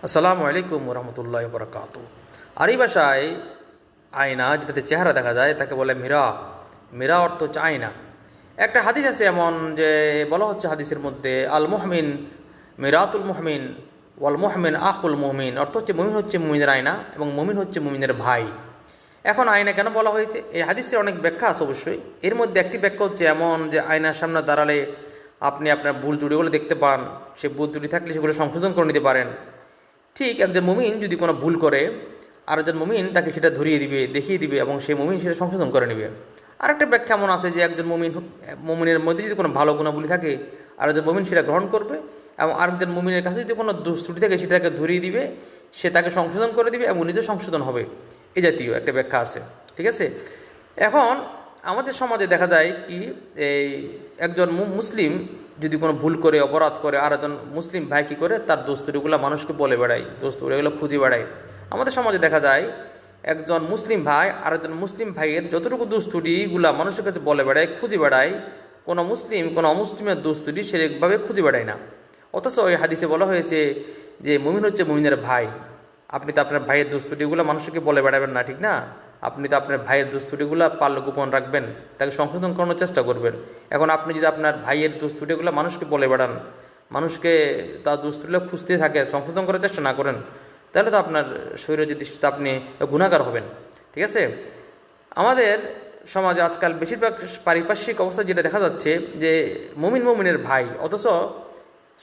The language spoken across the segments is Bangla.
আসসালামু আলাইকুম রহমতুল্লাহ বরকাত। আরবি ভাষায় আয়না যেটাতে চেহারা দেখা যায় তাকে বলে মিরা। মিরা অর্থ হচ্ছে আয়না। একটা হাদিস আছে এমন যে বলা হচ্ছে হাদিসের মধ্যে আল মুহমিন মিরাতুল মুহমিন ওয়াল মুহমিন আখুল মুহমিন, অর্থ হচ্ছে মুমিন হচ্ছে মুমিনের আয়না এবং মুমিন হচ্ছে মুমিনের ভাই। এখন আয়না কেন বলা হয়েছে, এই হাদিসের অনেক ব্যাখ্যা আছে অবশ্যই। এর মধ্যে একটি ব্যাখ্যা হচ্ছে এমন যে আয়নার সামনে দাঁড়ালে আপনি আপনার ভুল ত্রুটিগুলো দেখতে পান, সে ভুল ত্রুটি থাকলে সেগুলো সংশোধন করে নিতে পারেন। ঠিক একজন মুমিন যদি কোনো ভুল করে, আর একজন মুমিন তাকে সেটা ধরিয়ে দিবে, দেখিয়ে দিবে এবং সেই মুমিন সেটা সংশোধন করে নেবে। আরেকটা ব্যাখ্যা এমন আছে যে একজন মুমিনের মধ্যে যদি কোনো ভালো গুণাবলী থাকে, আর একজন মুমিন সেটা গ্রহণ করবে এবং আরেকজন মুমিনের কাছে যদি কোনো দোষ ত্রুটি থাকে সেটাকে ধরিয়ে দিবে, সে তাকে সংশোধন করে দিবে এবং নিজে সংশোধন হবে। এই জাতীয় একটা ব্যাখ্যা আছে। ঠিক আছে। এখন আমাদের সমাজে দেখা যায় কি, এই একজন মুসলিম যদি কোনো ভুল করে অপরাধ করে, আর একজন মুসলিম ভাই কী করে তার দোস্তুরিগুলো মানুষকে বলে বেড়ায়, দোস্তুরিগুলো খুঁজে বেড়ায়। আমাদের সমাজে দেখা যায় একজন মুসলিম ভাই আর একজন মুসলিম ভাইয়ের যতটুকু দোস্তুরিগুলা মানুষের কাছে বলে বেড়ায়, খুঁজে বেড়ায়, কোনো মুসলিম কোনো অমুসলিমের দোস্তুরি সেরকমভাবে খুঁজে বেড়ায় না। অথচ ওই হাদিসে বলা হয়েছে যে মুমিন হচ্ছে মুমিনের ভাই। আপনি তো আপনার ভাইয়ের দোস্তুরিগুলো মানুষকে বলে বেড়াবেন না, ঠিক না? আপনি তো আপনার ভাইয়ের দোস্তুটিগুলো পারলে গোপন রাখবেন, তাকে সংশোধন করানোর চেষ্টা করবেন। এখন আপনি যদি আপনার ভাইয়ের দোস্তুটিগুলো মানুষকে বলে বেড়ান, মানুষকে তার দোস্তুটিগুলো খুঁজতে থাকে, সংশোধন করার চেষ্টা না করেন, তাহলে তো আপনার শরীরের দৃষ্টিতে আপনি গুনাহগার হবেন। ঠিক আছে। আমাদের সমাজে আজকাল বেশিরভাগ পারিপার্শ্বিক অবস্থা যেটা দেখা যাচ্ছে যে মুমিন মুমিনের ভাই, অথচ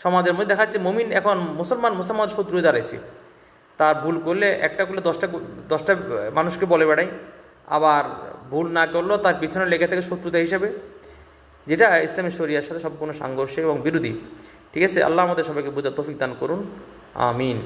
সমাজের মধ্যে দেখা যাচ্ছে মুমিন এখন মুসলমান শত্রু দাঁড়াইছে। তার ভুল করলে একটা করলে দশটা মানুষকে বলে বেড়ায়, আবার ভুল না করলেও তার পিছনে লেগে থাকে শত্রুতা হিসেবে, যেটা ইসলামী শরিয়ার সাথে সম্পূর্ণ সাংঘর্ষিক এবং বিরোধী। ঠিক আছে। আল্লাহ আমাদের সবাইকে বোঝার তৌফিক দান করুন। আমিন।